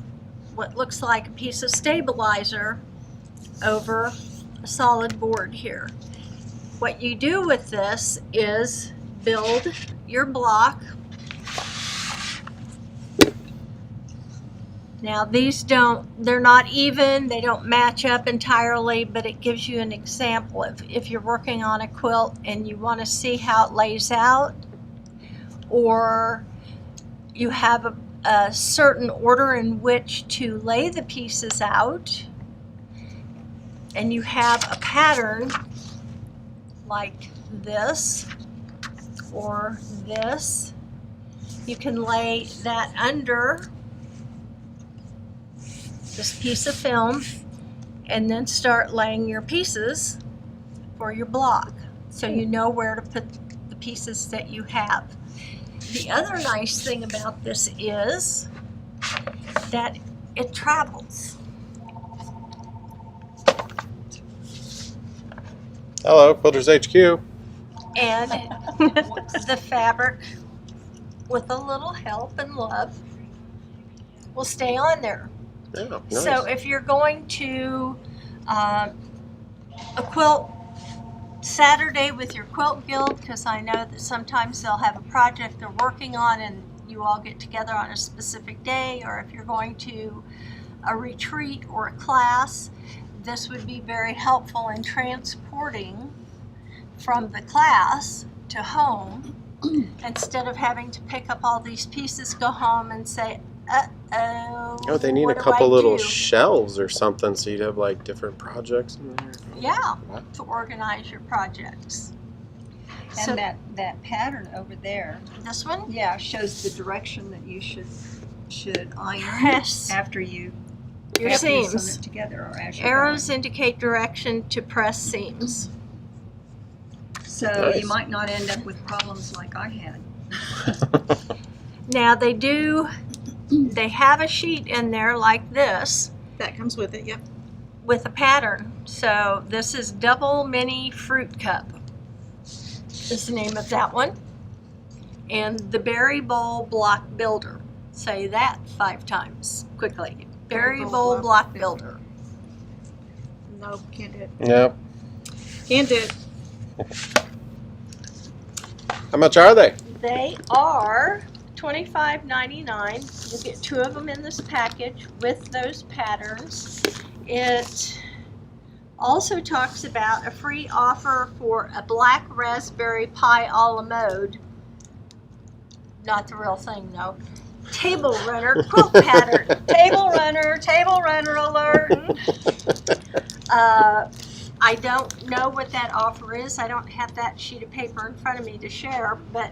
what looks like a piece of stabilizer over a solid board here. What you do with this is build your block. Now these they're not even, they don't match up entirely, but it gives you an example of if you're working on a quilt and you want to see how it lays out, or you have a certain order in which to lay the pieces out, and you have a pattern like this or this, you can lay that under this piece of film and then start laying your pieces for your block, so you know where to put the pieces that you have. The other nice thing about this is that it travels. Hello, Quilters HQ. And the fabric, with a little help and love, will stay on there. Yeah, nice. So if you're going to a quilt Saturday with your quilt guild, because I know that sometimes they'll have a project they're working on and you all get together on a specific day, or if you're going to a retreat or a class, this would be very helpful in transporting from the class to home instead of having to pick up all these pieces, go home and say, Oh, they need what a do I couple little do? shelves or something, so you'd have like different projects in there. Yeah, Wow. to organize your projects. And So that pattern over there, this one? yeah, shows the direction that you should iron Press after you your after you seams. sew it together, or as you're Arrows going. indicate direction to press seams. So Nice. you might not end up with problems like I had. Now they have a sheet in there like this That comes with it, yep. with a pattern. So this is Double Mini Fruit Cup is the name of that one. And the Berry Bowl Block Builder. Say that 5 times quickly. Berry Bowl Block Builder. Nope, can't do it. Yep. Can't do it. How much are they? They are $25.99. You get 2 of them in this package with those patterns. It also talks about a free offer for a black raspberry pie a la mode. Not the real thing, no. Table runner quilt pattern. Table runner alert. I don't know what that offer is. I don't have that sheet of paper in front of me to share, but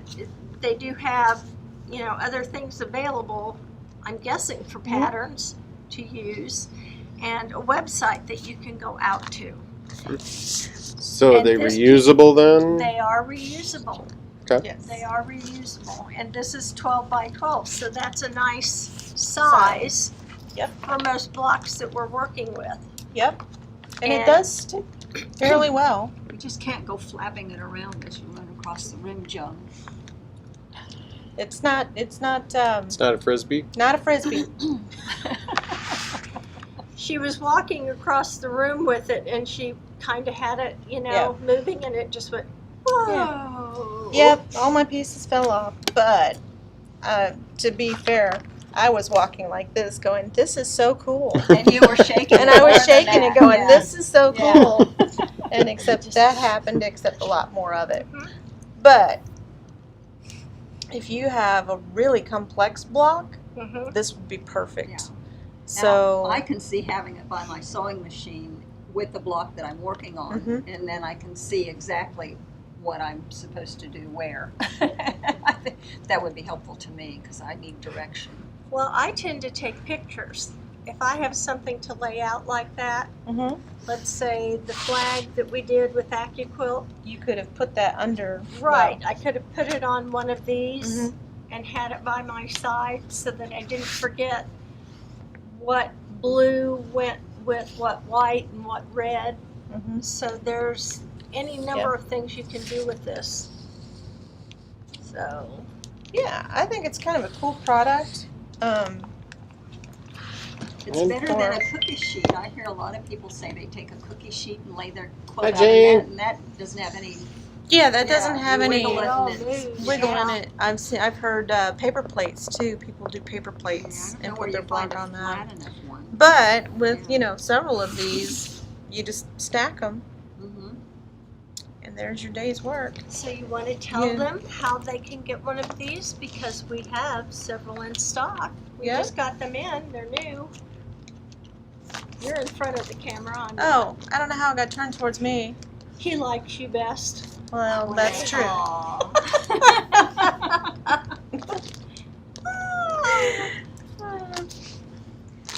they do have, other things available, I'm guessing, for patterns to use, and a website that you can go out to. So are And they this reusable then? They are reusable. Okay. Yes. They are reusable, and this is 12 by 12, so that's a nice size Yep. for most blocks that we're working with. Yep. And And- it does stick fairly well. You just can't go flapping it around as you run across the rim jug. It's not It's not a frisbee. not a frisbee. She was walking across the room with it, and she kind of had it, Yeah. moving, and it just went, whoa. Yep, all my pieces fell off, but to be fair, I was walking like this going, this is so cool. And you were shaking. And I more was than shaking it that, going, yeah. this is so Yeah. cool. And except that happened, except a lot more of it. But if you have a really complex block, Mhm. this would be perfect. Yeah. So And I can see having it by my sewing machine with the block that I'm working on, and then I can see exactly what I'm supposed to do where. I think that would be helpful to me because I need direction. Well, I tend to take pictures. If I have something to lay out like that, let's say the flag that we did with AccuQuilt. you could have put that under. Right, I could have put it on one of these and had it by my side so that I didn't forget what blue went with what white and what red. So there's any number of things you can do with this. So Yeah, I think it's kind of a cool product. It's better than a cookie sheet. I hear a lot of people say they take a cookie sheet and lay their quilt Hi, out Jane. and that doesn't have any. Yeah, that doesn't have any wiggle all it and it's- wiggle in it. I've heard paper plates too. People do paper plates I don't and know where put their you find block a on that. flat enough one. But with several of these, you just stack them, and there's your day's work. So you want to tell Yeah. them how they can get one of these because we have several in stock. We Yeah. just got them in. They're new. You're in front of the camera. I'm not. Oh, I don't know how it got turned towards me. He likes you best. Well, that's true.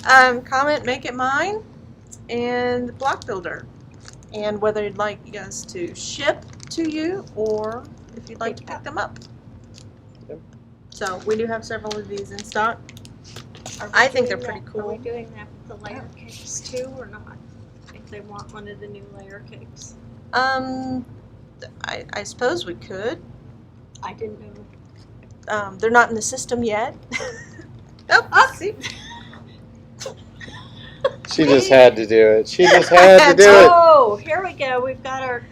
Comment, make it mine, and the block builder, and whether you'd like you guys to ship to you or if you'd like to pick them up. Yep. So we do have several of these in stock. Are we I think they're doing pretty that- Are we cool. doing that with the layer cakes too or not? If they want one of the new layer cakes. I suppose we could. I didn't know. They're not in the system yet. Oh, see? She just had to do it. She just had to do it. Oh, here we go. We've got our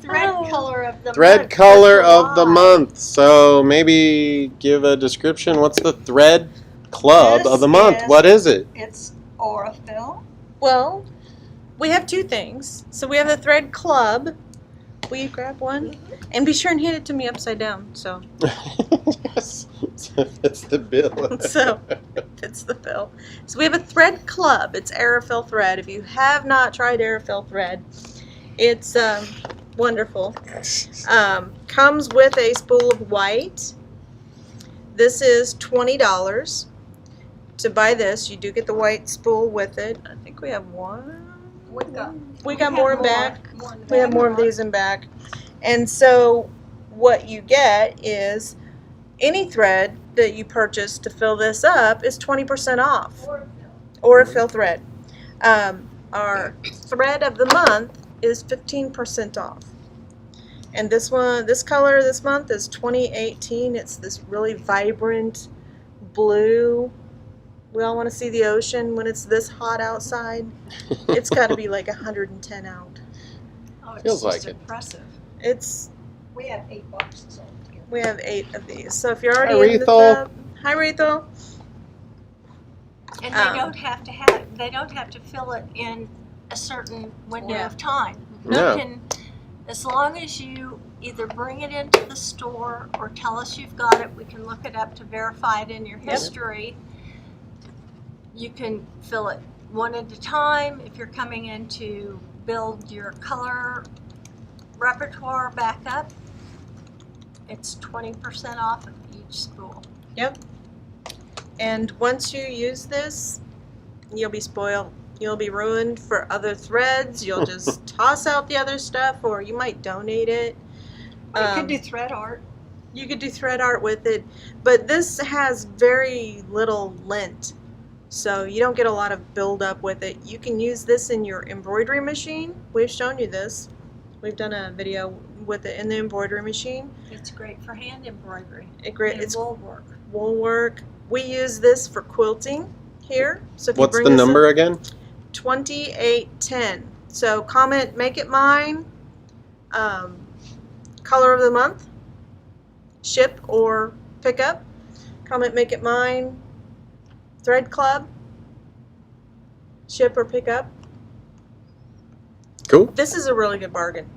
thread Oh. color of the Thread month. color for of the July. month. So maybe give a description. What's the thread club This of the month? is- What is it? It's Aurifil. Well, we have two things. So we have the thread club. Will you grab one? And be sure and hand it to me upside down. So Yes. It's the bill. So fits the bill. So we have a thread club. It's Aerofil thread. If you have not tried Aerofil thread, it's wonderful. Comes with a spool of white. This is $20. To buy this, you do get the white spool with it. I think we have one. We got more in back. We have more of these in back. And so what you get is any thread that you purchase to fill this up is 20% off. Or a fill thread. Our thread of the month is 15% off. And this one, this color this month is 2018. It's this really vibrant blue. We all want to see the ocean when it's this hot outside. It's got to be like 110 out. Oh, it's Feels just like it. impressive. It's We have 8 boxes altogether. We have 8 of these. So if you're already Hi, into Rethel. Hi, Rethel. And they don't have to have it. They don't have to fill it in a certain window Yeah. of time. No. You can, as long as you either bring it into the store or tell us you've got it, we can look it up to verify it in your history. You can fill it one at a time. If you're coming in to build your color repertoire back up, it's 20% off of each spool. Yep. And once you use this, you'll be spoiled. You'll be ruined for other threads. You'll just toss out the other stuff, or you might donate it. You could do thread art. You could do thread art with it, but this has very little lint, so you don't get a lot of buildup with it. You can use this in your embroidery machine. We've shown you this. We've done a video with it in the embroidery machine. It's great for hand embroidery It's and wool work. wool work. We use this for quilting here. So if you What's bring the this number in, again? 2810. So comment, make it mine, color of the month, ship or pick up. Comment, make it mine, thread club, ship or pick up. Cool. This is a really good bargain.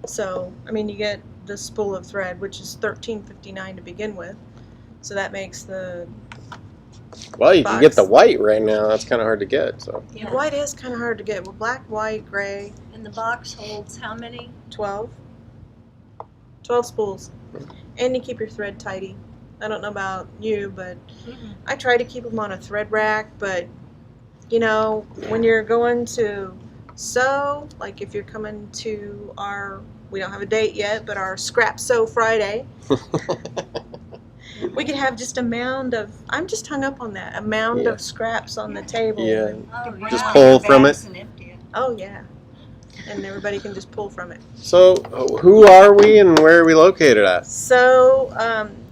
So, I mean, you get the spool of thread, which is $13.59 to begin with. So that makes the Well, you can get the box. white right now. That's kind of hard to get. So Yeah. White is kind of hard to get. Well, black, white, gray, And the box holds how many? 12. 12 spools. And you keep your thread tidy. I don't know about you, but I try to keep them on a thread rack. But, you know, when you're going to sew, like if you're coming to our, we don't have a date yet, but our Scrap Sew Friday, we could have just a mound of, I'm just hung up on that, a mound Yeah. of scraps on the table. Yeah. And, Oh, Just yeah. pull from it. And empty it. oh, yeah. And everybody can just pull from it. So, who are we and where are we located at? So,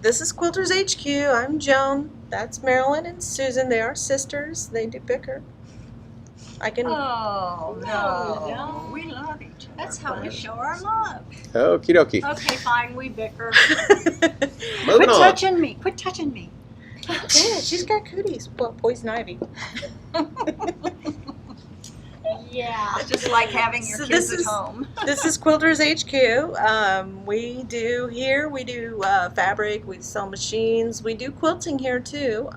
this is Quilters HQ. I'm Joan. That's Marilyn and Susan. They are sisters. They do bicker. I can. Oh, No, no. no. We love each other. That's how we but- show our love. Okie dokie. Okay, fine, we bicker. Moving Quit on. touching me. Quit touching me. Yeah, she's got cooties. Well, poison ivy. Yeah. It's just like having your So kids this at is- home. This is Quilters HQ. We do fabric. We sell machines. We do quilting here too.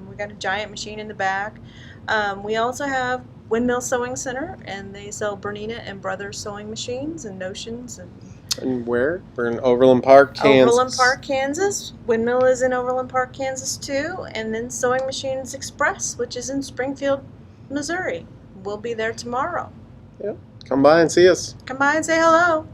We got a giant machine in the back. We also have Windmill Sewing Center, and they sell Bernina and Brothers sewing machines and notions and And where? We're in Overland Park, Kansas. Overland Park, Kansas. Windmill is in Overland Park, Kansas too. And then Sewing Machines Express, which is in Springfield, Missouri. We'll be there tomorrow. Come by and see us. Come by and say hello.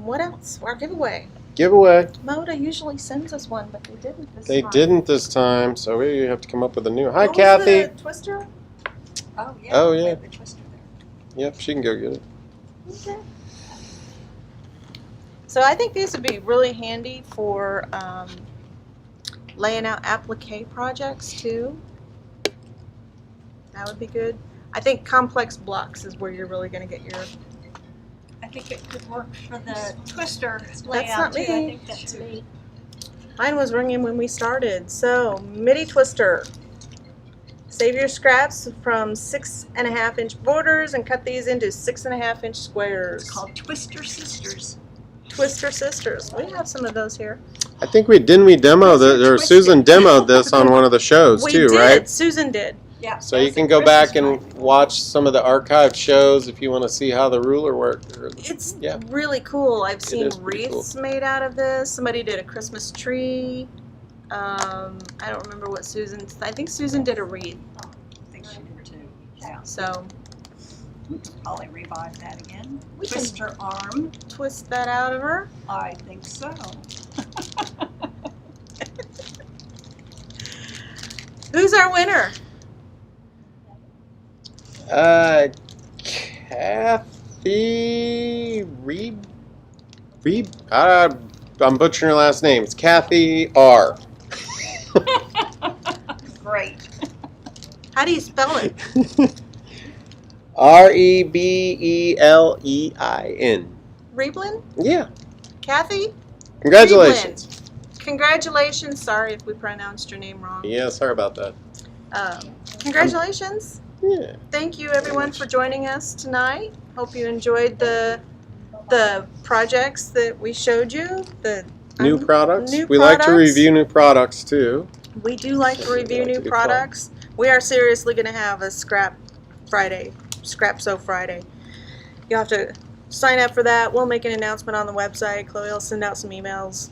What else? Our giveaway. Giveaway. Moda usually sends us one, but they didn't this They time. didn't this time, so we have to come up with a new. Hi, What was Kathy. the twister? Oh, yeah. Oh, we yeah. have the twister there. Yep, she can go get it. Okay. So I think these would be really handy for laying out applique projects too. That would be good. I think complex blocks is where you're really going to get your. I think it could work for the twister not layout too. me. I think that's me. Mine was ringing when we started. So midi twister. Save your scraps from 6.5-inch borders and cut these into 6.5-inch squares. It's called Twister Sisters. Twister Sisters. We have some of those here. I think we demo the, or Susan demoed this on one of the shows We too, did. right? Susan did. Yeah. So you can go back and watch some of the archived shows if you want to see how the ruler worked. It's Yeah. really cool. I've seen is pretty cool. wreaths made out of this. Somebody did a Christmas tree. I don't remember what Susan. I think Susan did a wreath. I think she did too. Yeah. So Probably revive that again. We can- Twister arm. twist that out of her. I think so. Who's our winner? Kathy I'm butchering her last name. It's Kathy R. Great. How do you spell it? Rebelein. Reblin? Yeah. Kathy? Congratulations. Reblin. Congratulations. Sorry if we pronounced your name wrong. Yeah, sorry about that. Congratulations. Yeah. Thank you everyone for joining us tonight. Hope you enjoyed the projects that we showed you. The New products. new We like to products. review new products too. We do like to review like to new do products. We are seriously going to have a Scrap Sew Friday. You'll have to sign up for that. We'll make an announcement on the website. Chloe will send out some emails.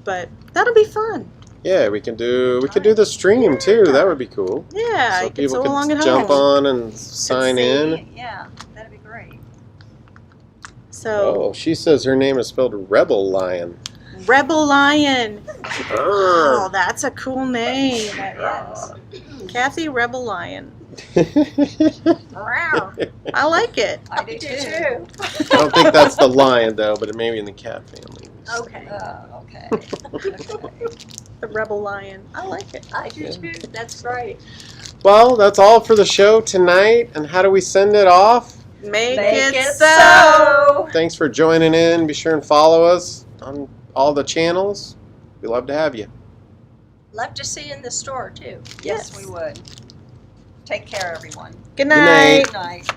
But that'll be fun. Yeah, we can do the stream too. That would be cool. Yeah, So you can people sew along could at jump home. on and sign in. Yeah, that'd be great. So, Oh, she says her name is spelled Rebel Lion. Rebel Lion. Oh, Arr. that's a cool name. That is. Kathy Rebel Lion. Wow. I like it. I do too. I don't think that's the lion though, but it may be in the cat family. Okay. Okay. The Rebel Lion. I like it. I do too. That's great. Well, that's all for the show tonight. And how do we send it off? Make, Make it it so. Thanks for joining in. Be sure and follow us on all the channels. We love to have you. Love to see you in the store too. Yes, we would. Take care, everyone. Good night. night. Good night.